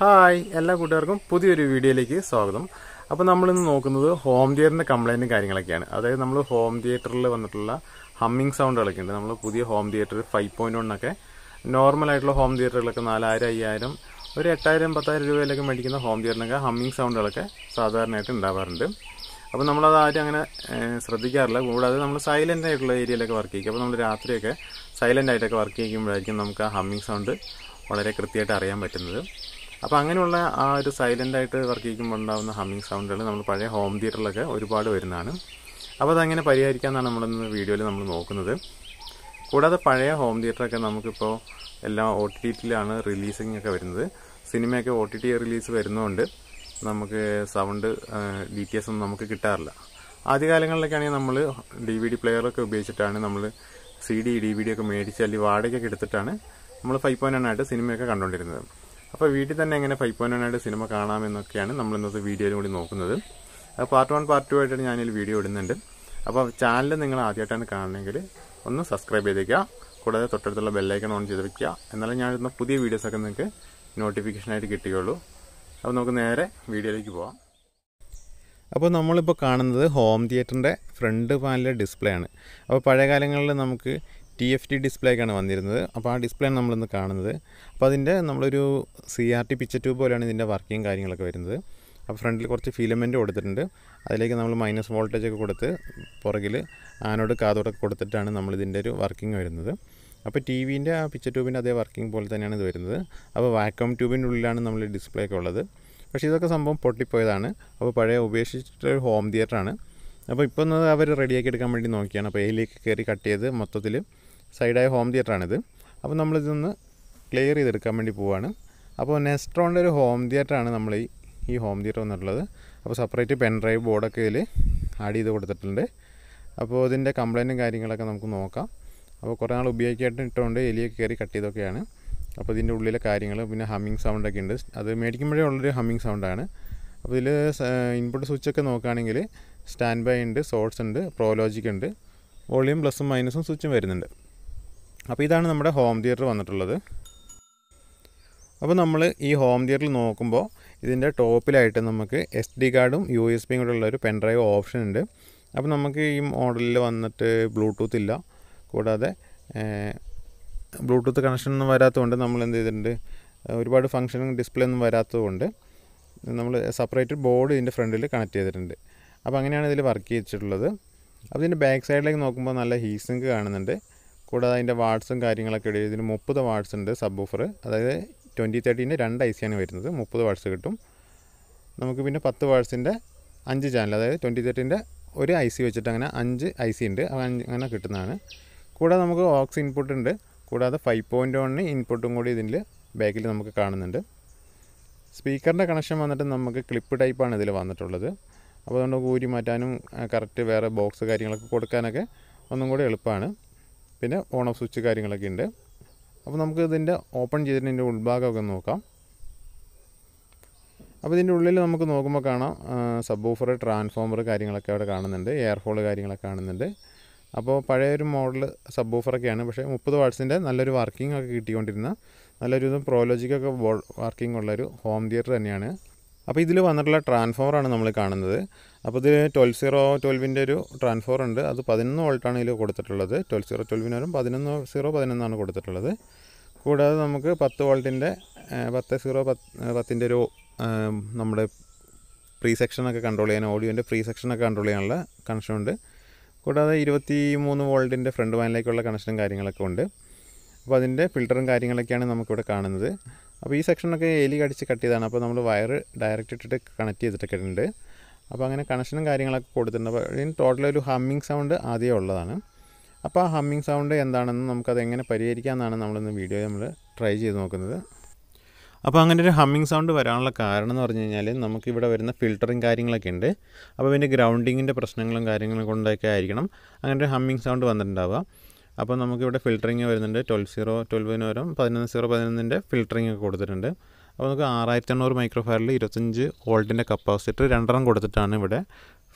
Hi എല്ലാ കൂട്ടുകാർക്കും പുതിയൊരു വീഡിയോയിലേക്ക് സ്വാഗതം. അപ്പോൾ നമ്മളിന്ന് നോക്കുന്നത് ഹോം തിയേറ്ററിൻ്റെ കംപ്ലൈൻറ്റും കാര്യങ്ങളൊക്കെയാണ്. അതായത് നമ്മൾ ഹോം തിയേറ്ററിൽ വന്നിട്ടുള്ള ഹമ്മിങ് സൗണ്ടുകളൊക്കെ ഉണ്ട്. നമ്മൾ പുതിയ ഹോം തിയേറ്റർ 5.1 ഒക്കെ നോർമലായിട്ടുള്ള ഹോം തിയേറ്ററുകളൊക്കെ 4000, 5000, ഒരു 8000, 10,000 രൂപയിലൊക്കെ മേടിക്കുന്ന ഹോം തിയേറ്ററിനൊക്കെ ഹമ്മിങ് സൗണ്ടുകളൊക്കെ സാധാരണയായിട്ട് ഉണ്ടാവാറുണ്ട്. അപ്പോൾ നമ്മളത് ആരും അങ്ങനെ ശ്രദ്ധിക്കാറില്ല. കൂടാതെ നമ്മൾ സൈലൻ്റ് ആയിട്ടുള്ള ഏരിയയിലൊക്കെ വർക്ക് ചെയ്യും. അപ്പോൾ നമ്മൾ രാത്രിയൊക്കെ സൈലൻ്റ് ആയിട്ടൊക്കെ വർക്ക് ചെയ്യുമ്പോഴായിരിക്കും നമുക്ക് ആ ഹമ്മിങ് സൗണ്ട് വളരെ കൃത്യമായിട്ട് അറിയാൻ പറ്റുന്നത്. അപ്പോൾ അങ്ങനെയുള്ള ആ ഒരു സൈലൻ്റ് ആയിട്ട് വർക്ക് ചെയ്യുമ്പോൾ ഉണ്ടാകുന്ന ഹമ്മിങ് സൗണ്ടുകൾ നമ്മൾ പഴയ ഹോം തിയേറ്ററിലൊക്കെ ഒരുപാട് വരുന്നതാണ്. അപ്പോൾ അതങ്ങനെ പരിഹരിക്കാമെന്നാണ് നമ്മളിന്ന് വീഡിയോയിൽ നമ്മൾ നോക്കുന്നത്. കൂടാതെ പഴയ ഹോം തിയേറ്ററൊക്കെ നമുക്കിപ്പോൾ എല്ലാം OTT-ലാണ് റിലീസിംഗ് ഒക്കെ വരുന്നത്. സിനിമയൊക്കെ OTT റിലീസ് വരുന്നതുകൊണ്ട് നമുക്ക് സൗണ്ട് DTS ഒന്നും നമുക്ക് കിട്ടാറില്ല. ആദ്യകാലങ്ങളിലൊക്കെയാണെങ്കിൽ നമ്മൾ DVD പ്ലെയറൊക്കെ ഉപയോഗിച്ചിട്ടാണ് നമ്മൾ CD, DVD ഒക്കെ മേടിച്ച് അല്ലെങ്കിൽ വാടകയൊക്കെ എടുത്തിട്ടാണ് നമ്മൾ 5.1 ആയിട്ട് സിനിമയൊക്കെ കണ്ടുകൊണ്ടിരുന്നത്. അപ്പോൾ വീട്ടിൽ തന്നെ എങ്ങനെ 5.1 ആയിട്ട് സിനിമ കാണാമെന്നൊക്കെയാണ് നമ്മൾ ഇന്നത്തെ വീഡിയോയിൽ കൂടി നോക്കുന്നത്. പാർട്ട് 1, പാർട്ട് 2 ആയിട്ട് ഞാനൊരു വീഡിയോ ഇടുന്നുണ്ട്. അപ്പോൾ ചാനൽ നിങ്ങൾ ആദ്യമായിട്ടാണ് കാണണമെങ്കിൽ ഒന്ന് സബ്സ്ക്രൈബ് ചെയ്തേക്കുക. കൂടാതെ തൊട്ടടുത്തുള്ള ബെല്ലൈക്കൺ ഓൺ ചെയ്ത് വയ്ക്കുക. എന്നാലും ഞാനിടുന്ന പുതിയ വീഡിയോസൊക്കെ നിങ്ങൾക്ക് നോട്ടിഫിക്കേഷനായിട്ട് കിട്ടുകയുള്ളൂ. അപ്പോൾ നമുക്ക് നേരെ വീഡിയോയിലേക്ക് പോകാം. അപ്പോൾ നമ്മളിപ്പോൾ കാണുന്നത് ഹോം തിയേറ്ററിൻ്റെ ഫ്രണ്ട് പാനലിലെ ഡിസ്പ്ലേ ആണ്. അപ്പോൾ പഴയ കാലങ്ങളിൽ നമുക്ക് TFT ഡിസ്പ്ലേക്കാണ് വന്നിരുന്നത്. അപ്പോൾ ആ ഡിസ്പ്ലേയാണ് നമ്മളിന്ന് കാണുന്നത്. അപ്പോൾ അതിൻ്റെ നമ്മളൊരു CRT പിക്ചർ ട്യൂബ് പോലെയാണ് ഇതിൻ്റെ വർക്കിങ് കാര്യങ്ങളൊക്കെ വരുന്നത്. അപ്പോൾ ഫ്രണ്ടിൽ കുറച്ച് ഫിലമെൻറ്റ് കൊടുത്തിട്ടുണ്ട്. അതിലേക്ക് നമ്മൾ മൈനസ് വോൾട്ടേജ് ഒക്കെ കൊടുത്ത് പുറകിൽ ആനോട് കാതോടൊക്കെ കൊടുത്തിട്ടാണ് നമ്മളിതിൻ്റെ ഒരു വർക്കിംഗ് വരുന്നത്. അപ്പോൾ TVൻ്റെ ആ പിക്ചർ ട്യൂബിൻ്റെ അതേ വർക്കിംഗ് പോലെ തന്നെയാണ് ഇത് വരുന്നത്. അപ്പോൾ വാക്വം ട്യൂബിൻ്റെ ഉള്ളിലാണ് നമ്മൾ ഡിസ്പ്ലേ ഒക്കെ ഉള്ളത്. പക്ഷേ ഇതൊക്കെ സംഭവം പൊട്ടിപ്പോയതാണ്. അപ്പോൾ പഴയ ഉപേക്ഷിച്ചിട്ടൊരു ഹോം തിയേറ്ററാണ്. അപ്പോൾ ഇപ്പോൾ ഒന്ന് അവർ റെഡിയാക്കി എടുക്കാൻ വേണ്ടി നോക്കിയാണ്. അപ്പോൾ അതിലേക്ക് കയറി കട്ട് ചെയ്ത് മൊത്തത്തിൽ സൈഡായ ഹോം തിയേറ്ററാണിത്. അപ്പോൾ നമ്മളിതൊന്ന് ക്ലിയർ ചെയ്തെടുക്കാൻ വേണ്ടി പോവുകയാണ്. അപ്പോൾ നെസ്ട്രോണിൻ്റെ ഒരു ഹോം തിയേറ്ററാണ് നമ്മൾ ഈ ഹോം തിയേറ്റർ വന്നിട്ടുള്ളത്. അപ്പോൾ സെപ്പറേറ്റ് പെൻ ഡ്രൈവ് ബോർഡൊക്കെ ഇതിൽ ആഡ് ചെയ്ത് കൊടുത്തിട്ടുണ്ട്. അപ്പോൾ ഇതിൻ്റെ കംപ്ലൈൻറ്റും കാര്യങ്ങളൊക്കെ നമുക്ക് നോക്കാം. അപ്പോൾ കുറേ നാൾ ഉപയോഗിക്കായിട്ട് ഇട്ടുകൊണ്ട് എലിയൊക്കെ കയറി കട്ട് ചെയ്തൊക്കെയാണ്. അപ്പോൾ ഇതിൻ്റെ ഉള്ളിലെ കാര്യങ്ങൾ പിന്നെ ഹമ്മിങ് സൗണ്ടൊക്കെ ഉണ്ട്. അത് മേടിക്കുമ്പോഴേ ഉള്ളൊരു ഹമ്മിങ് സൗണ്ടാണ്. അപ്പോൾ ഇതിൽ ഇൻപുട്ട് സ്വിച്ചൊക്കെ നോക്കുകയാണെങ്കിൽ സ്റ്റാൻഡ് ബൈ ഉണ്ട്, സോഴ്സ് ഉണ്ട്, പ്രോലോജിക് ഉണ്ട്, വോളിയം പ്ലസും മൈനസും സ്വിച്ചും വരുന്നുണ്ട്. അപ്പോൾ ഇതാണ് നമ്മുടെ ഹോം തിയേറ്റർ വന്നിട്ടുള്ളത്. അപ്പോൾ നമ്മൾ ഈ ഹോം തിയേറ്ററിൽ നോക്കുമ്പോൾ ഇതിൻ്റെ ടോപ്പിലായിട്ട് നമുക്ക് SD കാർഡും USB കൂടെ ഉള്ളൊരു പെൻ ഡ്രൈവ് ഓപ്ഷൻ ഉണ്ട്. അപ്പോൾ നമുക്ക് ഈ മോഡലിൽ വന്നിട്ട് ബ്ലൂടൂത്ത് ഇല്ല. കൂടാതെ ബ്ലൂടൂത്ത് കണക്ഷൻ ഒന്നും വരാത്തതുകൊണ്ട് നമ്മൾ എന്ത് ചെയ്തിട്ടുണ്ട്, ഒരുപാട് ഫംഗ്ഷനും ഡിസ്പ്ലേ ഒന്നും വരാത്തതുകൊണ്ട് നമ്മൾ സെപ്പറേറ്റ് ബോർഡ് ഇതിൻ്റെ ഫ്രണ്ടിൽ കണക്ട് ചെയ്തിട്ടുണ്ട്. അപ്പോൾ അങ്ങനെയാണ് ഇതിൽ വർക്ക് ചെയ്തിട്ടുള്ളത്. അപ്പോൾ ഇതിൻ്റെ ബാക്ക് സൈഡിലേക്ക് നോക്കുമ്പോൾ നല്ല ഹീസിങ്ക് കാണുന്നുണ്ട്. കൂടാതെ അതിൻ്റെ വാട്ട്സും കാര്യങ്ങളൊക്കെ ഇടയിൽ ഇതിന് 30 വാട്ട്സ് ഉണ്ട് സബ്വൂഫർ. അതായത് 2030-ൻ്റെ 2 IC ആണ് വരുന്നത്. 30 വാട്ട്സ് കിട്ടും നമുക്ക്. പിന്നെ 10 വാട്ട്സിൻ്റെ 5 ചാനൽ, അതായത് 2030-ൻ്റെ ഒരു IC വെച്ചിട്ട് അങ്ങനെ 5 IC ഉണ്ട്. അങ്ങനെ കിട്ടുന്നതാണ്. കൂടാതെ നമുക്ക് ഓക്സ് ഇൻപുട്ട് ഉണ്ട്. കൂടാതെ 5.1 ഇൻപുട്ടും കൂടി ഇതിൽ ബാക്കിൽ നമുക്ക് കാണുന്നുണ്ട്. സ്പീക്കറിൻ്റെ കണക്ഷൻ വന്നിട്ട് നമുക്ക് ക്ലിപ്പ് ടൈപ്പാണ് ഇതിൽ വന്നിട്ടുള്ളത്. അപ്പോൾ അതുകൊണ്ട് ഊരി മാറ്റാനും കറക്റ്റ് വേറെ ബോക്സ് കാര്യങ്ങളൊക്കെ കൊടുക്കാനൊക്കെ ഒന്നും കൂടി എളുപ്പമാണ്. പിന്നെ ഓൺ ഓഫ് സ്വിച്ച് കാര്യങ്ങളൊക്കെ ഉണ്ട്. അപ്പോൾ നമുക്ക് ഇതിൻ്റെ ഓപ്പൺ ചെയ്തിട്ട് ഇതിൻ്റെ ഉൾഭാഗമൊക്കെ നോക്കാം. അപ്പോൾ ഇതിൻ്റെ ഉള്ളിൽ നമുക്ക് നോക്കുമ്പോൾ കാണാം സബ്വൂഫർ, ട്രാൻസ്ഫോമർ കാര്യങ്ങളൊക്കെ അവിടെ കാണുന്നുണ്ട്. എയർ ഹോൾ കാര്യങ്ങളൊക്കെ കാണുന്നുണ്ട്. അപ്പോൾ പഴയൊരു മോഡൽ സബ്വൂഫറൊക്കെയാണ്. പക്ഷേ 30 വാട്ട്സിൻ്റെ നല്ലൊരു വർക്കിംഗ് ഒക്കെ കിട്ടിക്കൊണ്ടിരുന്ന നല്ലൊരു പ്രോലോജിക്കൊക്കെ വർക്കിംഗ് ഉള്ളൊരു ഹോം തിയേറ്റർ തന്നെയാണ്. അപ്പോൾ ഇതിൽ വന്നിട്ടുള്ള ട്രാൻസ്ഫോമറാണ് നമ്മൾ കാണുന്നത്. അപ്പോൾ ഇത് 12-0-12-ൻ്റെ ഒരു ട്രാൻസ്ഫോമർ ഉണ്ട്. അത് 11 വോൾട്ടാണ് ഇതിൽ കൊടുത്തിട്ടുള്ളത്. 12-0-12-ന് വരും 11-0-11 കൊടുത്തിട്ടുള്ളത്. കൂടാതെ നമുക്ക് 10 വോൾട്ടിൻ്റെ 10-0-10-ൻ്റെ ഒരു നമ്മുടെ പ്രീ സെക്ഷനൊക്കെ കൺട്രോൾ ചെയ്യാൻ, ഓഡിയോൻ്റെ പ്രീ സെക്ഷനൊക്കെ കൺട്രോൾ ചെയ്യാനുള്ള കണക്ഷനുണ്ട്. കൂടാതെ 23 വോൾട്ടിൻ്റെ ഫ്രണ്ട് വാനിലേക്കുള്ള കണക്ഷനും കാര്യങ്ങളൊക്കെ ഉണ്ട്. അപ്പോൾ അതിൻ്റെ ഫിൽറ്ററും കാര്യങ്ങളൊക്കെയാണ് നമുക്കിവിടെ കാണുന്നത്. അപ്പോൾ ഈ സെക്ഷനൊക്കെ എലി കടിച്ച് കട്ട് ചെയ്താണ്. അപ്പോൾ നമ്മൾ വയർ ഡയറക്റ്റ് ഇട്ടിട്ട് കണക്ട് ചെയ്തിട്ടൊക്കെ ഉണ്ട്. അപ്പോൾ അങ്ങനെ കണക്ഷനും കാര്യങ്ങളൊക്കെ കൊടുത്തിട്ടുണ്ട്. അപ്പോൾ ഇതിന് ടോട്ടൽ ഒരു ഹമ്മിങ് സൗണ്ട് ആദ്യമേ ഉള്ളതാണ്. അപ്പോൾ ആ ഹമ്മിങ് സൗണ്ട് എന്താണെന്ന് നമുക്കത് എങ്ങനെ പരിഹരിക്കാമെന്നാണ് നമ്മളിന്ന് വീഡിയോ നമ്മൾ ട്രൈ ചെയ്ത് നോക്കുന്നത്. അപ്പോൾ അങ്ങനെ ഒരു ഹമ്മിങ് സൗണ്ട് വരാനുള്ള കാരണം എന്ന് പറഞ്ഞു കഴിഞ്ഞാൽ നമുക്കിവിടെ വരുന്ന ഫിൽറ്ററും കാര്യങ്ങളൊക്കെ ഉണ്ട്. അപ്പോൾ ഇതിൻ്റെ ഗ്രൗണ്ടിങ്ങിൻ്റെ പ്രശ്നങ്ങളും കാര്യങ്ങളും കൊണ്ടൊക്കെ ആയിരിക്കണം അങ്ങനെ ഒരു ഹമ്മിങ് സൗണ്ട് വന്നിട്ടുണ്ടാവുക. അപ്പോൾ നമുക്കിവിടെ ഫിൽറ്ററിങ് വരുന്നുണ്ട്. 12-0-12-ന് വരും 11-0-11-ൻ്റെ ഫിൽറ്ററിങ് ഒക്കെ കൊടുത്തിട്ടുണ്ട്. അപ്പോൾ നമുക്ക് 6500 മൈക്രോഫാരഡിൽ 25 വോൾട്ടിൻ്റെ കപ്പാസിറ്റർ 2 കൊടുത്തിട്ടാണ് ഇവിടെ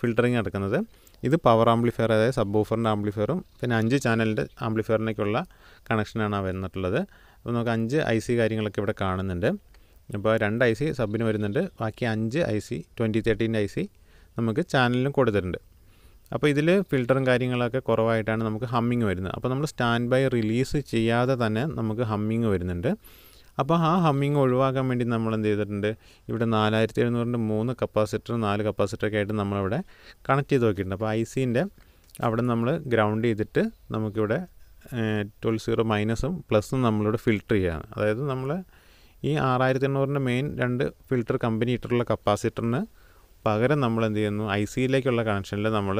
ഫിൽറ്ററിങ് നടക്കുന്നത്. ഇത് പവർ ആംപ്ലിഫയർ, അതായത് സബ്വൂഫറിൻ്റെ ആംപ്ലിഫയറും പിന്നെ 5 ചാനലിൻ്റെ ആംപ്ലിഫയറിനേക്കുള്ള കണക്ഷനാണ് വന്നിട്ടുള്ളത്. അപ്പോൾ നമുക്ക് 5 IC കാര്യങ്ങളൊക്കെ ഇവിടെ കാണുന്നുണ്ട്. അപ്പോൾ 2 IC സബിന് വരുന്നുണ്ട്, ബാക്കി 5 IC 2013 IC നമുക്ക് ചാനലിലും കൊടുത്തിട്ടുണ്ട്. അപ്പോൾ ഇതിൽ ഫിൽറ്ററും കാര്യങ്ങളൊക്കെ കുറവായിട്ടാണ് നമുക്ക് ഹമ്മിങ് വരുന്നത്. അപ്പോൾ നമ്മൾ സ്റ്റാൻഡ് ബൈ റിലീസ് ചെയ്യാതെ തന്നെ നമുക്ക് ഹമ്മിങ് വരുന്നുണ്ട്. അപ്പോൾ ആ ഹമ്മിങ് ഒഴിവാക്കാൻ വേണ്ടി നമ്മൾ എന്ത് ചെയ്തിട്ടുണ്ട്, ഇവിടെ 4700-ൻ്റെ 3 കപ്പാസിറ്റർ 4 കപ്പാസിറ്ററൊക്കെ ആയിട്ട് നമ്മളിവിടെ കണക്ട് ചെയ്ത് നോക്കിയിട്ടുണ്ട്. അപ്പോൾ ICൻ്റെ അവിടെ നമ്മൾ ഗ്രൗണ്ട് ചെയ്തിട്ട് നമുക്കിവിടെ 12 മൈനസും പ്ലസും നമ്മളിവിടെ ഫിൽറ്റർ ചെയ്യുകയാണ്. അതായത് നമ്മൾ ഈ 6800-ൻ്റെ മെയിൻ 2 ഫിൽറ്റർ കമ്പനി ഇട്ടിട്ടുള്ള കപ്പാസിറ്ററിന് പകരം നമ്മൾ എന്ത് ചെയ്യുന്നു, ICയിലേക്കുള്ള കണക്ഷനിൽ നമ്മൾ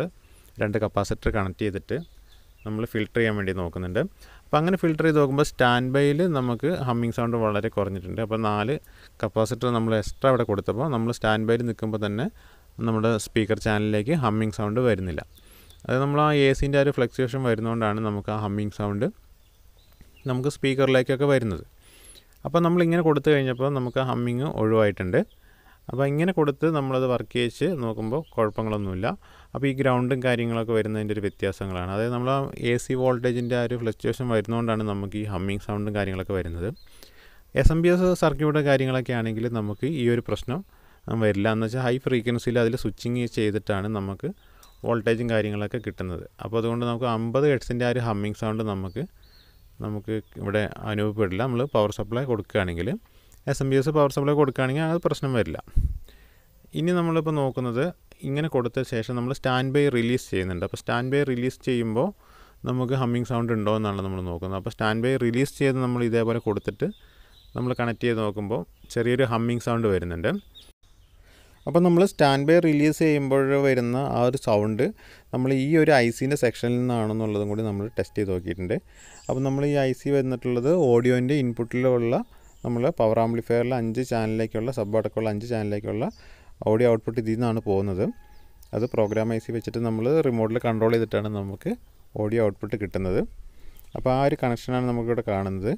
2 കപ്പാസിറ്റർ കണക്ട് ചെയ്തിട്ട് നമ്മൾ ഫിൽറ്റർ ചെയ്യാൻ വേണ്ടി നോക്കുന്നുണ്ട്. അപ്പോൾ അങ്ങനെ ഫിൽറ്റർ ചെയ്ത് നോക്കുമ്പോൾ സ്റ്റാൻഡ് ബൈയിൽ നമുക്ക് ഹമ്മിങ് സൗണ്ട് വളരെ കുറഞ്ഞിട്ടുണ്ട്. അപ്പോൾ 4 കപ്പാസിറ്റർ നമ്മൾ എക്സ്ട്രാ അവിടെ കൊടുത്തപ്പോൾ നമ്മൾ സ്റ്റാൻഡ് ബൈയിൽ നിൽക്കുമ്പോൾ തന്നെ നമ്മുടെ സ്പീക്കർ ചാനലിലേക്ക് ഹമ്മിങ് സൗണ്ട് വരുന്നില്ല. അത് നമ്മൾ ആ AC-ൻ്റെ ഒരു ഫ്ലക്ച്വേഷൻ വരുന്നതുകൊണ്ടാണ് നമുക്ക് ആ ഹമ്മിങ് സൗണ്ട് നമുക്ക് സ്പീക്കറിലേക്കൊക്കെ വരുന്നത്. അപ്പോൾ നമ്മളിങ്ങനെ കൊടുത്തു കഴിഞ്ഞപ്പോൾ നമുക്ക് ആ ഹമ്മിങ് ഒഴിവായിട്ടുണ്ട്. അപ്പോൾ ഇങ്ങനെ കൊടുത്ത് നമ്മളത് വർക്ക് ചെയ്യിച്ച് നോക്കുമ്പോൾ കുഴപ്പങ്ങളൊന്നുമില്ല. അപ്പോൾ ഈ ഗ്രൗണ്ടും കാര്യങ്ങളൊക്കെ വരുന്നതിൻ്റെ ഒരു വ്യത്യാസങ്ങളാണ്. അതായത് നമ്മൾ ആ AC വോൾട്ടേജിൻ്റെ ആ ഒരു ഫ്ലക്ച്വേഷൻ വരുന്നതുകൊണ്ടാണ് നമുക്ക് ഈ ഹമ്മിങ് സൗണ്ടും കാര്യങ്ങളൊക്കെ വരുന്നത്. SMPS സർക്യൂട്ട് കാര്യങ്ങളൊക്കെ ആണെങ്കിൽ നമുക്ക് ഈ ഒരു പ്രശ്നം വരില്ല. എന്ന് വെച്ചാൽ ഹൈ ഫ്രീക്വൻസിയിൽ അതിൽ സ്വിച്ചിങ് ചെയ്തിട്ടാണ് നമുക്ക് വോൾട്ടേജും കാര്യങ്ങളൊക്കെ കിട്ടുന്നത്. അപ്പോൾ അതുകൊണ്ട് നമുക്ക് 50 ഹെർട്സിൻ്റെ ആ ഒരു ഹമ്മിങ് സൗണ്ട് നമുക്ക് ഇവിടെ അനുഭവപ്പെടില്ല. നമ്മൾ പവർ സപ്ലൈ കൊടുക്കുകയാണെങ്കിൽ, SMPS പവർ സപ്ലൈ കൊടുക്കുകയാണെങ്കിൽ അത് പ്രശ്നം വരില്ല. ഇനി നമ്മളിപ്പോൾ നോക്കുന്നത് ഇങ്ങനെ കൊടുത്ത ശേഷം നമ്മൾ സ്റ്റാൻഡ് ബൈ റിലീസ് ചെയ്യുന്നുണ്ട്. അപ്പോൾ സ്റ്റാൻഡ് ബൈ റിലീസ് ചെയ്യുമ്പോൾ നമുക്ക് ഹമ്മിങ് സൗണ്ട് ഉണ്ടോ എന്നാണ് നമ്മൾ നോക്കുന്നത്. അപ്പോൾ സ്റ്റാൻഡ് ബൈ റിലീസ് ചെയ്ത് നമ്മൾ ഇതേപോലെ കൊടുത്തിട്ട് നമ്മൾ കണക്ട് ചെയ്ത് നോക്കുമ്പോൾ ചെറിയൊരു ഹമ്മിങ് സൗണ്ട് വരുന്നുണ്ട്. അപ്പോൾ നമ്മൾ സ്റ്റാൻഡ് ബൈ റിലീസ് ചെയ്യുമ്പോൾ വരുന്ന ആ ഒരു സൗണ്ട് നമ്മൾ ഈ ഒരു ICൻ്റെ സെക്ഷനിൽ നിന്നാണെന്നുള്ളതും കൂടി നമ്മൾ ടെസ്റ്റ് ചെയ്ത് നോക്കിയിട്ടുണ്ട്. അപ്പോൾ നമ്മൾ ഈ IC വന്നിട്ടുള്ളത് ഓഡിയോൻ്റെ ഇൻപുട്ടിലുള്ള നമ്മൾ പവർ ആംപ്ലിഫയറിൽ 5 ചാനലിലേക്കുള്ള സബ് അടക്കമുള്ള 5 ചാനലിലേക്കുള്ള ഓഡിയോ ഔട്ട്പുട്ട് ഇതിൽ നിന്നാണ് പോകുന്നത്. അത് പ്രോഗ്രാം IC വെച്ചിട്ട് നമ്മൾ റിമോട്ടിൽ കൺട്രോൾ ചെയ്തിട്ടാണ് നമുക്ക് ഓഡിയോ ഔട്ട്പുട്ട് കിട്ടുന്നത്. അപ്പോൾ ആ ഒരു കണക്ഷനാണ് നമുക്കിവിടെ കാണുന്നത്.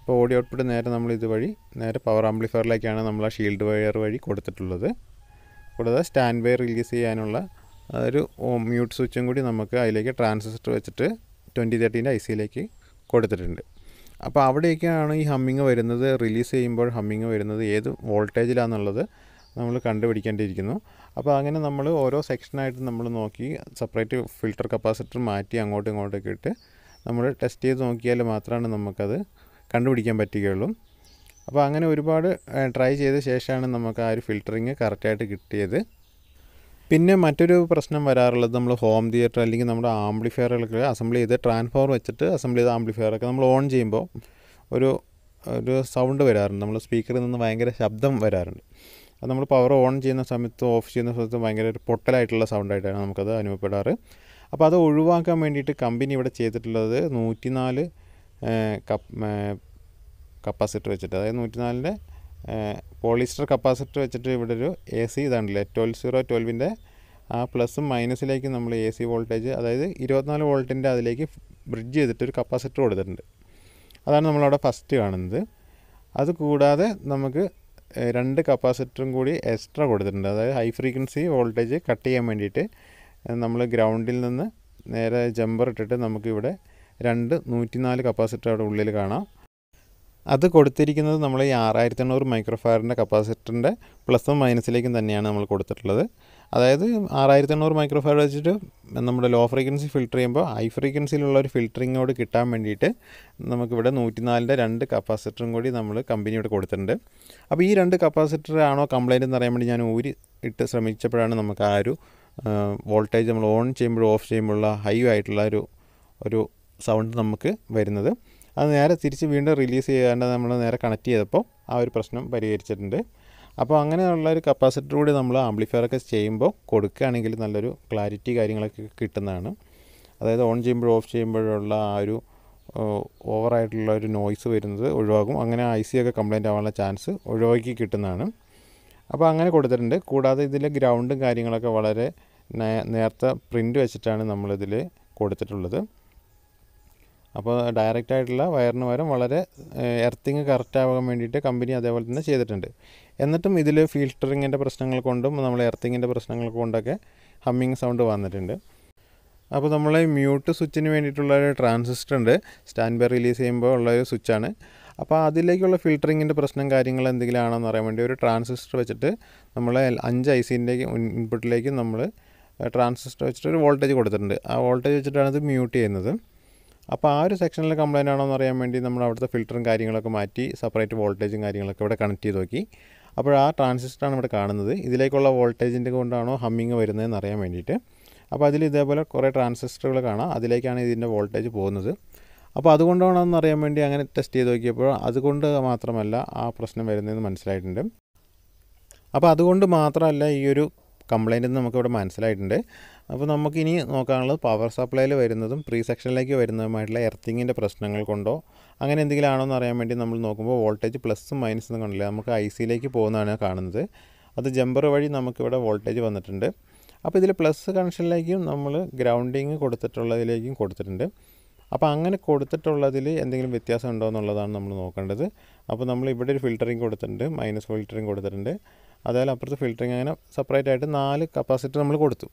അപ്പോൾ ഓഡിയോ ഔട്ട്പുട്ട് നേരെ നമ്മൾ ഇതുവഴി നേരെ പവർ ആംപ്ലിഫയറിലേക്കാണ് നമ്മൾ ആ ഷീൽഡ് വയർ വഴി കൊടുത്തിട്ടുള്ളത്. കൂടാതെ സ്റ്റാൻഡ് ബൈ റിലീസ് ചെയ്യാനുള്ള ഒരു മ്യൂട്ട് സ്വിച്ചും കൂടി നമുക്ക് അതിലേക്ക് ട്രാൻസിസ്റ്റർ വെച്ചിട്ട് 2013 ICയിലേക്ക് കൊടുത്തിട്ടുണ്ട്. അപ്പോൾ അവിടേക്കാണ് ഈ ഹമ്മിങ് വരുന്നത്. റിലീസ് ചെയ്യുമ്പോൾ ഹമ്മിങ് വരുന്നത് ഏത് വോൾട്ടേജിലാണെന്നുള്ളത് നമ്മൾ കണ്ടുപിടിക്കേണ്ടിയിരിക്കുന്നു. അപ്പോൾ അങ്ങനെ നമ്മൾ ഓരോ സെക്ഷനായിട്ട് നമ്മൾ നോക്കി സെപ്പറേറ്റ് ഫിൽറ്റർ കപ്പാസിറ്റർ മാറ്റി അങ്ങോട്ടും ഇങ്ങോട്ടൊക്കെ ഇട്ട് നമ്മൾ ടെസ്റ്റ് ചെയ്ത് നോക്കിയാൽ മാത്രമാണ് നമുക്കത് കണ്ടുപിടിക്കാൻ പറ്റുകയുള്ളൂ. അപ്പോൾ അങ്ങനെ ഒരുപാട് ട്രൈ ചെയ്ത ശേഷമാണ് നമുക്ക് ആ ഒരു ഫിൽറ്ററിങ് കറക്റ്റായിട്ട് കിട്ടിയത്. പിന്നെ മറ്റൊരു പ്രശ്നം വരാറുള്ളത് നമ്മൾ ഹോം തിയേറ്റർ അല്ലെങ്കിൽ നമ്മുടെ ആംപ്ലിഫയറുകളൊക്കെ അസംബിൾ ചെയ്ത് ട്രാൻസ്ഫോമർ വെച്ചിട്ട് അസംബിൾ ചെയ്ത ആംപ്ലിഫയറൊക്കെ നമ്മൾ ഓൺ ചെയ്യുമ്പോൾ ഒരു സൗണ്ട് വരാറുണ്ട്. നമ്മൾ സ്പീക്കറിൽ നിന്ന് ഭയങ്കര ശബ്ദം വരാറുണ്ട്. അത് നമ്മൾ പവർ ഓൺ ചെയ്യുന്ന സമയത്ത് ഓഫ് ചെയ്യുന്ന സമയത്ത് ഭയങ്കര ഒരു പൊട്ടലായിട്ടുള്ള സൗണ്ടായിട്ടാണ് നമുക്കത് അനുഭവപ്പെടാറ്. അപ്പോൾ അത് ഒഴിവാക്കാൻ വേണ്ടിയിട്ട് കമ്പനി ഇവിടെ ചെയ്തിട്ടുള്ളത് 104 കപ്പാസിറ്റർ വെച്ചിട്ട്, അതായത് 104-ൻ്റെ പോളിസ്റ്റർ കപ്പാസിറ്റർ വെച്ചിട്ട് ഇവിടെ ഒരു AC ഇതാണല്ലേ 12 ആ പ്ലസും മൈനസിലേക്ക് നമ്മൾ AC വോൾട്ടേജ്, അതായത് 24 വോൾട്ടിൻ്റെ അതിലേക്ക് ബ്രിഡ്ജ് ചെയ്തിട്ടൊരു കപ്പാസിറ്റർ കൊടുത്തിട്ടുണ്ട്. അതാണ് നമ്മളവിടെ ഫസ്റ്റ് കാണുന്നത്. അത് കൂടാതെ നമുക്ക് 2 കപ്പാസിറ്ററും കൂടി എക്സ്ട്രാ കൊടുത്തിട്ടുണ്ട്. അതായത് ഹൈ ഫ്രീക്വൻസി വോൾട്ടേജ് കട്ട് ചെയ്യാൻ വേണ്ടിയിട്ട് നമ്മൾ ഗ്രൗണ്ടിൽ നിന്ന് നേരെ ജമ്പർ ഇട്ടിട്ട് നമുക്കിവിടെ 104 കപ്പാസിറ്റർ അവിടെ ഉള്ളിൽ കാണാം. അത് കൊടുത്തിരിക്കുന്നത് നമ്മൾ ഈ 6800 മൈക്രോഫാരഡിൻ്റെ കപ്പാസിറ്ററിൻ്റെ പ്ലസും മൈനസിലേക്കും തന്നെയാണ് നമ്മൾ കൊടുത്തിട്ടുള്ളത്. അതായത് 6800 മൈക്രോഫാരഡ് വെച്ചിട്ട് നമ്മുടെ ലോ ഫ്രീക്വൻസി ഫിൽറ്റർ ചെയ്യുമ്പോൾ ഹൈ ഫ്രീക്വൻസിയിലുള്ള ഒരു ഫിൽറ്ററിങ്ങോട് കിട്ടാൻ വേണ്ടിയിട്ട് നമുക്കിവിടെ 104-ൻ്റെ 2 കപ്പാസിറ്ററും കൂടി നമ്മൾ കമ്പനി ഇവിടെ കൊടുത്തിട്ടുണ്ട്. അപ്പോൾ ഈ 2 കപ്പാസിറ്റർ ആണോ കംപ്ലൈൻറ്റ് എന്ന് അറിയാൻ വേണ്ടി ഞാൻ ഊരി ഇട്ട് ശ്രമിച്ചപ്പോഴാണ് നമുക്ക് ആ ഒരു വോൾട്ടേജ് നമ്മൾ ഓൺ ചെയ്യുമ്പോഴും ഓഫ് ചെയ്യുമ്പോഴുള്ള ഹൈ ആയിട്ടുള്ള ഒരു സൗണ്ട് നമുക്ക് വരുന്നത്. അത് നേരെ തിരിച്ച് വീണ്ടും റിലീസ് ചെയ്യാണ്ട് നമ്മൾ നേരെ കണക്ട് ചെയ്തപ്പോൾ ആ ഒരു പ്രശ്നം പരിഹരിച്ചിട്ടുണ്ട്. അപ്പോൾ അങ്ങനെയുള്ള ഒരു കപ്പാസിറ്റർ കൂടി നമ്മൾ ആംപ്ലിഫയറൊക്കെ ചെയ്യുമ്പോൾ കൊടുക്കുകയാണെങ്കിൽ നല്ലൊരു ക്ലാരിറ്റി കാര്യങ്ങളൊക്കെ കിട്ടുന്നതാണ്. അതായത് ഓൺ ചെയ്യുമ്പോഴും ഓഫ് ചെയ്യുമ്പോഴുള്ള ആ ഒരു ഓവറായിട്ടുള്ള ഒരു നോയ്സ് വരുന്നത് ഒഴിവാകും. അങ്ങനെ IC ഒക്കെ കംപ്ലൈൻറ്റ് ആവാനുള്ള ചാൻസ് ഒഴിവാക്കി കിട്ടുന്നതാണ്. അപ്പോൾ അങ്ങനെ കൊടുത്തിട്ടുണ്ട്. കൂടാതെ ഇതിൽ ഗ്രൗണ്ടും കാര്യങ്ങളൊക്കെ വളരെ നേരത്തെ പ്രിൻ്റ് വെച്ചിട്ടാണ് നമ്മളിതിൽ കൊടുത്തിട്ടുള്ളത്. അപ്പോൾ ഡയറക്റ്റായിട്ടുള്ള വയറിന് പകരം വളരെ എർത്തിങ് കറക്റ്റ് ആവാൻ വേണ്ടിയിട്ട് കമ്പനി അതേപോലെ തന്നെ ചെയ്തിട്ടുണ്ട്. എന്നിട്ടും ഇതിൽ ഫിൽറ്ററിങ്ങിൻ്റെ പ്രശ്നങ്ങൾ കൊണ്ടും നമ്മൾ എർത്തിങ്ങിൻ്റെ പ്രശ്നങ്ങൾ കൊണ്ടൊക്കെ ഹമ്മിങ് സൗണ്ട് വന്നിട്ടുണ്ട്. അപ്പോൾ നമ്മൾ മ്യൂട്ട് സ്വിച്ചിന് വേണ്ടിയിട്ടുള്ളൊരു ട്രാൻസിസ്റ്റർ ഉണ്ട്. സ്റ്റാൻഡ് ബൈ റിലീസ് ചെയ്യുമ്പോൾ ഉള്ളൊരു സ്വിച്ചാണ്. അപ്പോൾ അതിലേക്കുള്ള ഫിൽറ്ററിങ്ങിൻ്റെ പ്രശ്നം കാര്യങ്ങൾ എന്തെങ്കിലും ആണെന്ന് അറിയാൻ വേണ്ടി ഒരു ട്രാൻസിസ്റ്റർ വെച്ചിട്ട് നമ്മൾ 5 ICൻ്റെ ഇൻപുട്ടിലേക്ക് നമ്മൾ ട്രാൻസിസ്റ്റർ വെച്ചിട്ട് ഒരു വോൾട്ടേജ് കൊടുത്തിട്ടുണ്ട്. ആ വോൾട്ടേജ് വെച്ചിട്ടാണ് ഇത് മ്യൂട്ട് ചെയ്യുന്നത്. അപ്പോൾ ആ ഒരു സെക്ഷനിൽ കംപ്ലൈൻ്റ് ആണോ എന്ന് അറിയാൻ വേണ്ടി നമ്മൾ അവിടുത്തെ ഫിൽറ്ററും കാര്യങ്ങളൊക്കെ മാറ്റി സെപ്പറേറ്റ് വോൾട്ടേജും കാര്യങ്ങളൊക്കെ ഇവിടെ കണക്ട് ചെയ്ത് നോക്കി. അപ്പോൾ ആ ട്രാൻസിസ്റ്ററാണ് ഇവിടെ കാണുന്നത്. ഇതിലേക്കുള്ള വോൾട്ടേജിൻ്റെ കൊണ്ടാണോ ഹമ്മിങ് വരുന്നതെന്ന് അറിയാൻ വേണ്ടിയിട്ട്. അപ്പോൾ അതിൽ ഇതേപോലെ കുറേ ട്രാൻസിസ്റ്ററുകൾ കാണാം. അതിലേക്കാണ് ഇതിൻ്റെ വോൾട്ടേജ് പോകുന്നത്. അപ്പോൾ അതുകൊണ്ടാണെന്ന് അറിയാൻ വേണ്ടി അങ്ങനെ ടെസ്റ്റ് ചെയ്ത് നോക്കിയപ്പോൾ അതുകൊണ്ട് മാത്രമല്ല ആ പ്രശ്നം വരുന്നതെന്ന് മനസ്സിലായിട്ടുണ്ട്. അപ്പോൾ അതുകൊണ്ട് മാത്രമല്ല ഈ ഒരു കംപ്ലൈൻറ്റ് നമുക്കിവിടെ മനസ്സിലായിട്ടുണ്ട്. അപ്പോൾ നമുക്കിനി നോക്കാനുള്ളത് പവർ സപ്ലൈയിൽ വരുന്നതും പ്രീ സെക്ഷനിലേക്ക് വരുന്നതുമായിട്ടുള്ള എർത്തിങ്ങിൻ്റെ പ്രശ്നങ്ങൾ കൊണ്ടോ അങ്ങനെ എന്തെങ്കിലും ആണോ എന്ന് അറിയാൻ വേണ്ടി നമ്മൾ നോക്കുമ്പോൾ വോൾട്ടേജ് പ്ലസും മൈനസും കണ്ടില്ല, നമുക്ക് ICയിലേക്ക് പോകുന്നതാണ് കാണുന്നത്. അത് ജമ്പർ വഴി നമുക്കിവിടെ വോൾട്ടേജ് വന്നിട്ടുണ്ട്. അപ്പോൾ ഇതിൽ പ്ലസ് കണക്ഷനിലേക്കും നമ്മൾ ഗ്രൗണ്ടിങ് കൊടുത്തിട്ടുള്ളതിലേക്കും കൊടുത്തിട്ടുണ്ട്. അപ്പോൾ അങ്ങനെ കൊടുത്തിട്ടുള്ളതിൽ എന്തെങ്കിലും വ്യത്യാസം ഉണ്ടോ എന്നുള്ളതാണ് നമ്മൾ നോക്കേണ്ടത്. അപ്പോൾ നമ്മൾ ഇവിടെ ഒരു ഫിൽറ്ററിങ് കൊടുത്തിട്ടുണ്ട്, മൈനസ് ഫിൽറ്ററിങ് കൊടുത്തിട്ടുണ്ട്. അതായത് അപ്പുറത്ത് ഫിൽറ്ററിങ് അങ്ങനെ സെപ്പറേറ്റ് ആയിട്ട് 4 കപ്പാസിറ്റർ നമ്മൾ കൊടുത്തു.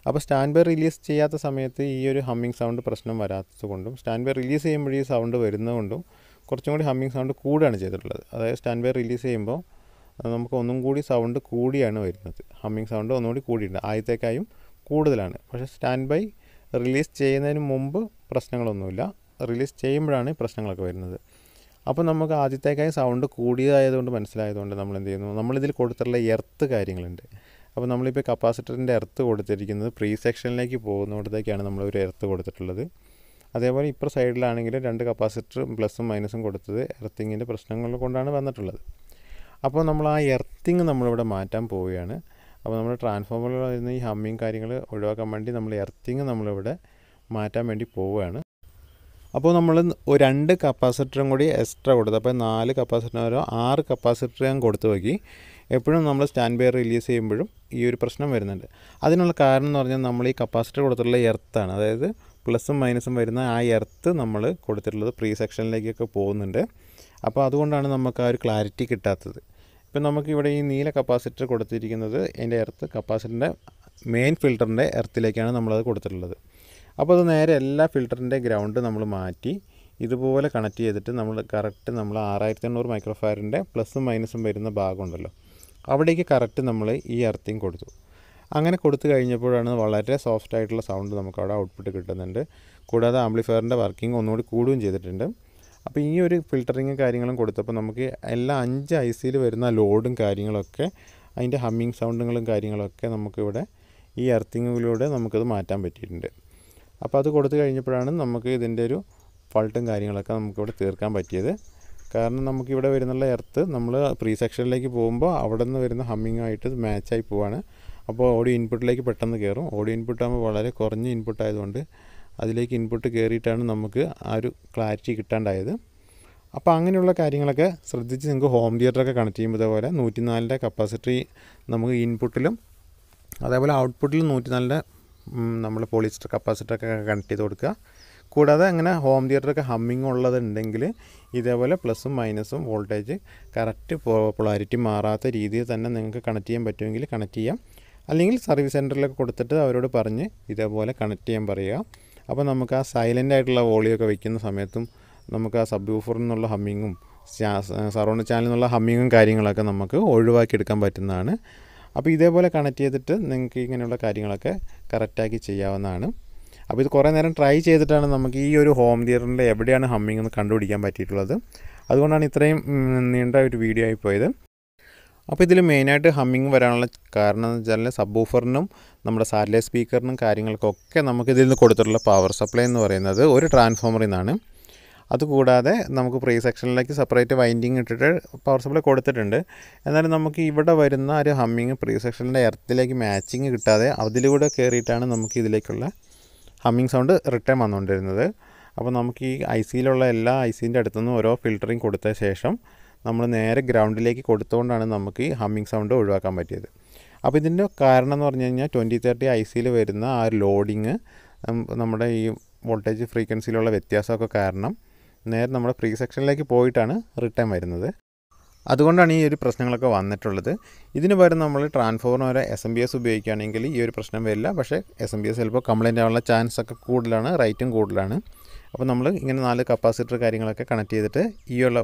അപ്പോൾ സ്റ്റാൻഡ് ബൈ റിലീസ് ചെയ്യാത്ത സമയത്ത് ഈ ഒരു ഹമ്മിങ് സൗണ്ട് പ്രശ്നം വരാത്തത് കൊണ്ടും സ്റ്റാൻഡ് ബൈ റിലീസ് ചെയ്യുമ്പോൾ ഈ സൗണ്ട് വരുന്നതുകൊണ്ടും കുറച്ചും കൂടി ഹമ്മിങ് സൗണ്ട് കൂടുകയാണ് ചെയ്തിട്ടുള്ളത്. അതായത് സ്റ്റാൻഡ് ബൈ റിലീസ് ചെയ്യുമ്പോൾ നമുക്ക് ഒന്നും കൂടി സൗണ്ട് കൂടിയാണ് വരുന്നത്. ഹമ്മിങ് സൗണ്ട് ഒന്നുകൂടി കൂടിയിട്ടുണ്ട്, ആദ്യത്തേക്കായും കൂടുതലാണ്. പക്ഷേ സ്റ്റാൻഡ് ബൈ റിലീസ് ചെയ്യുന്നതിന് മുമ്പ് പ്രശ്നങ്ങളൊന്നുമില്ല, റിലീസ് ചെയ്യുമ്പോഴാണ് പ്രശ്നങ്ങളൊക്കെ വരുന്നത്. അപ്പോൾ നമുക്ക് ആദ്യത്തേക്കായി സൗണ്ട് കൂടിയതായതുകൊണ്ട് മനസ്സിലായതുകൊണ്ട് നമ്മൾ എന്ത് ചെയ്യുന്നു, നമ്മളിതിൽ കൊടുത്തിട്ടുള്ള എർത്ത് കാര്യങ്ങളുണ്ട്. അപ്പോൾ നമ്മളിപ്പോൾ കപ്പാസിറ്ററിൻ്റെ എർത്ത് കൊടുത്തിരിക്കുന്നത് പ്രീ സെക്ഷനിലേക്ക് പോകുന്നിടത്തേക്കാണ് നമ്മളൊരു എർത്ത് കൊടുത്തിട്ടുള്ളത്. അതേപോലെ ഇപ്പോൾ സൈഡിലാണെങ്കിൽ 2 കപ്പാസിറ്റർ പ്ലസും മൈനസും കൊടുത്തത് എർത്തിങ്ങിൻ്റെ പ്രശ്നങ്ങൾ കൊണ്ടാണ് വന്നിട്ടുള്ളത്. അപ്പോൾ നമ്മൾ ആ എർത്തിങ് നമ്മളിവിടെ മാറ്റാൻ പോവുകയാണ്. അപ്പോൾ നമ്മൾ ട്രാൻസ്ഫോമറിൽ വരുന്ന ഈ ഹമ്മിങ് കാര്യങ്ങൾ ഒഴിവാക്കാൻ വേണ്ടി നമ്മൾ എർത്തിങ് നമ്മളിവിടെ മാറ്റാൻ വേണ്ടി പോവുകയാണ്. അപ്പോൾ നമ്മൾ 2 കപ്പാസിറ്ററും കൂടി എക്സ്ട്രാ കൊടുത്തു. അപ്പോൾ 4 കപ്പാസിറ്ററിന് ഓരോ 6 കപ്പാസിറ്റർ ഞാൻ കൊടുത്തു നോക്കി. എപ്പോഴും നമ്മൾ സ്റ്റാൻഡ് ബൈ റിലീസ് ചെയ്യുമ്പോഴും ഈ ഒരു പ്രശ്നം വരുന്നുണ്ട്. അതിനുള്ള കാരണം എന്ന് പറഞ്ഞാൽ നമ്മൾ ഈ കപ്പാസിറ്റർ കൊടുത്തിട്ടുള്ള എർത്താണ്, അതായത് പ്ലസും മൈനസും വരുന്ന ആ എർത്ത് നമ്മൾ കൊടുത്തിട്ടുള്ളത് പ്രീ സെക്ഷനിലേക്കൊക്കെ പോകുന്നുണ്ട്. അപ്പോൾ അതുകൊണ്ടാണ് നമുക്ക് ആ ഒരു ക്ലാരിറ്റി കിട്ടാത്തത്. ഇപ്പം നമുക്കിവിടെ ഈ നീല കപ്പാസിറ്റർ കൊടുത്തിരിക്കുന്നത് അതിൻ്റെ എർത്ത് കപ്പാസിറ്ററിൻ്റെ മെയിൻ ഫിൽറ്ററിൻ്റെ എർത്തിലേക്കാണ് നമ്മളത് കൊടുത്തിട്ടുള്ളത്. അപ്പോൾ അത് നേരെ എല്ലാ ഫിൽറ്ററിൻ്റെ ഗ്രൗണ്ട് നമ്മൾ മാറ്റി ഇതുപോലെ കണക്ട് ചെയ്തിട്ട് നമ്മൾ കറക്റ്റ് നമ്മൾ 6800 മൈക്രോഫാരഡിൻ്റെ പ്ലസും മൈനസും വരുന്ന ഭാഗമുണ്ടല്ലോ, അവിടേക്ക് കറക്റ്റ് നമ്മൾ ഈ എർത്തിങ് കൊടുത്തു. അങ്ങനെ കൊടുത്തു കഴിഞ്ഞപ്പോഴാണ് വളരെ സോഫ്റ്റ് ആയിട്ടുള്ള സൗണ്ട് നമുക്ക് അവിടെ ഔട്ട്പുട്ട് കിട്ടുന്നുണ്ട്. കൂടാതെ ആംപ്ലിഫയറിൻ്റെ വർക്കിംഗ് ഒന്നുകൂടി കൂടുകയും ചെയ്തിട്ടുണ്ട്. അപ്പോൾ ഈ ഒരു ഫിൽറ്ററിങ് കാര്യങ്ങളും കൊടുത്തപ്പോൾ നമുക്ക് എല്ലാ 5 ICയിൽ വരുന്ന ലോഡും കാര്യങ്ങളൊക്കെ അതിൻ്റെ ഹമ്മിങ് സൗണ്ടുകളും കാര്യങ്ങളൊക്കെ നമുക്കിവിടെ ഈ എർത്തിങ്ങിലൂടെ നമുക്കത് മാറ്റാൻ പറ്റിയിട്ടുണ്ട്. അപ്പോൾ അത് കൊടുത്തു കഴിഞ്ഞപ്പോഴാണ് നമുക്ക് ഇതിൻ്റെ ഒരു ഫൾട്ടും കാര്യങ്ങളൊക്കെ നമുക്കിവിടെ തീർക്കാൻ പറ്റിയത്. കാരണം നമുക്കിവിടെ വരുന്നുള്ള എർത്ത് നമ്മൾ പ്രീ സെക്ഷനിലേക്ക് പോകുമ്പോൾ അവിടെ നിന്ന് വരുന്ന ഹമ്മിങ്ങായിട്ട് മാച്ചായി പോവാണ്. അപ്പോൾ ഓഡിയോ ഇൻപുട്ടിലേക്ക് പെട്ടെന്ന് കയറും. ഓഡിയോ ഇൻപുട്ട് ആകുമ്പോൾ വളരെ കുറഞ്ഞ ഇൻപുട്ട് ആയതുകൊണ്ട് അതിലേക്ക് ഇൻപുട്ട് കയറിയിട്ടാണ് നമുക്ക് ആ ഒരു ക്ലാരിറ്റി കിട്ടാണ്ടായത്. അപ്പോൾ അങ്ങനെയുള്ള കാര്യങ്ങളൊക്കെ ശ്രദ്ധിച്ച് നിങ്ങൾക്ക് ഹോം തിയേറ്ററൊക്കെ കണക്ട് ചെയ്യുമ്പോൾ ഇതേപോലെ 104ൻ്റെ കപ്പാസിറ്റി നമുക്ക് ഇൻപുട്ടിലും അതേപോലെ ഔട്ട്പുട്ടിലും 104ൻ്റെ നമ്മൾ പോളിസ്റ്റർ കപ്പാസിറ്ററൊക്കെ കണക്ട് ചെയ്ത് കൊടുക്കുക. കൂടാതെ അങ്ങനെ ഹോം തിയേറ്ററൊക്കെ ഹമ്മിങ് ഉള്ളതുണ്ടെങ്കിൽ ഇതേപോലെ പ്ലസും മൈനസും വോൾട്ടേജ് കറക്റ്റ് പൊളാരിറ്റി മാറാത്ത രീതിയിൽ തന്നെ നിങ്ങൾക്ക് കണക്ട് ചെയ്യാൻ പറ്റുമെങ്കിൽ കണക്ട് ചെയ്യാം. അല്ലെങ്കിൽ സർവീസ് സെൻറ്ററിലൊക്കെ കൊടുത്തിട്ട് അവരോട് പറഞ്ഞ് ഇതേപോലെ കണക്ട് ചെയ്യാൻ പറയുക. അപ്പോൾ നമുക്ക് ആ സൈലൻ്റ് ആയിട്ടുള്ള വോളിയൊക്കെ വയ്ക്കുന്ന സമയത്തും നമുക്ക് ആ സബ് വൂഫറിൽ നിന്നുള്ള ഹമ്മിങ്ങും സറൗണ്ട് ചാനലിൽ നിന്നുള്ള ഹമ്മിങ്ങും കാര്യങ്ങളൊക്കെ നമുക്ക് ഒഴിവാക്കിയെടുക്കാൻ പറ്റുന്നതാണ്. അപ്പോൾ ഇതേപോലെ കണക്ട് ചെയ്തിട്ട് നിങ്ങൾക്ക് ഇങ്ങനെയുള്ള കാര്യങ്ങളൊക്കെ കറക്റ്റാക്കി ചെയ്യാവുന്നതാണ്. അപ്പോൾ ഇത് കുറേ നേരം ട്രൈ ചെയ്തിട്ടാണ് നമുക്ക് ഈ ഒരു ഹോം തിയേറ്ററിൻ്റെ എവിടെയാണ് ഹമ്മിങ് എന്ന് കണ്ടുപിടിക്കാൻ പറ്റിയിട്ടുള്ളത്. അതുകൊണ്ടാണ് ഇത്രയും നീണ്ട ഒരു വീഡിയോ ആയി പോയത്. അപ്പോൾ ഇതിൽ മെയിനായിട്ട് ഹമ്മിങ് വരാനുള്ള കാരണം എന്ന് വെച്ചാൽ സബ് വൂഫറിനും നമ്മുടെ സാറ്റലൈറ്റ് സ്പീക്കറിനും കാര്യങ്ങൾക്കൊക്കെ നമുക്ക് ഇതിൽ നിന്ന് കൊടുത്തിട്ടുള്ള പവർ സപ്ലൈ എന്ന് പറയുന്നത് ഒരു ട്രാൻസ്ഫോമറിൽ നിന്നാണ്. അതുകൂടാതെ നമുക്ക് പ്രീ സെക്ഷനിലേക്ക് സെപ്പറേറ്റ് വൈൻഡിങ് ഇട്ടിട്ട് പവർ സപ്ലൈ കൊടുത്തിട്ടുണ്ട്. എന്നാലും നമുക്ക് ഇവിടെ വരുന്ന ഒരു ഹമ്മിങ് പ്രീ സെക്ഷനിൻ്റെ എർത്തിലേക്ക് മാച്ചിങ് കിട്ടാതെ അതിലൂടെ കയറിയിട്ടാണ് നമുക്ക് ഇതിലേക്കുള്ള ഹമ്മിങ് സൗണ്ട് റിട്ടേൺ വന്നുകൊണ്ടിരുന്നത്. അപ്പോൾ നമുക്ക് ഈ ICയിലുള്ള എല്ലാ ICൻ്റെ അടുത്തുനിന്നും ഓരോ ഫിൽറ്ററിങ് കൊടുത്ത ശേഷം നമ്മൾ നേരെ ഗ്രൗണ്ടിലേക്ക് കൊടുത്തുകൊണ്ടാണ് നമുക്ക് ഈ ഹമ്മിങ് സൗണ്ട് ഒഴിവാക്കാൻ പറ്റിയത്. അപ്പോൾ ഇതിൻ്റെ കാരണം എന്ന് പറഞ്ഞു കഴിഞ്ഞാൽ 2030 ICയിൽ വരുന്ന ആ ഒരു ലോഡിങ് നമ്മുടെ ഈ വോൾട്ടേജ് ഫ്രീക്വൻസിയിലുള്ള വ്യത്യാസമൊക്കെ കാരണം നേരെ നമ്മുടെ പ്രീ സെക്ഷനിലേക്ക് പോയിട്ടാണ് റിട്ടേൺ വരുന്നത്. അതുകൊണ്ടാണ് ഈ ഒരു പ്രശ്നങ്ങളൊക്കെ വന്നിട്ടുള്ളത്. ഇതിന് പകരം നമ്മൾ ട്രാൻസ്ഫോമറിന് വരെ SMPS ഉപയോഗിക്കുകയാണെങ്കിൽ ഈ ഒരു പ്രശ്നം വരില്ല. പക്ഷേ SMPS ചിലപ്പോൾ കംപ്ലൈൻ്റ് ആവാനുള്ള ചാൻസ് ഒക്കെ കൂടുതലാണ്, റേറ്റും കൂടുതലാണ്. അപ്പോൾ നമ്മൾ ഇങ്ങനെ 4 കപ്പാസിറ്റർ കാര്യങ്ങളൊക്കെ കണക്ട് ചെയ്തിട്ട് ഈ ഉള്ള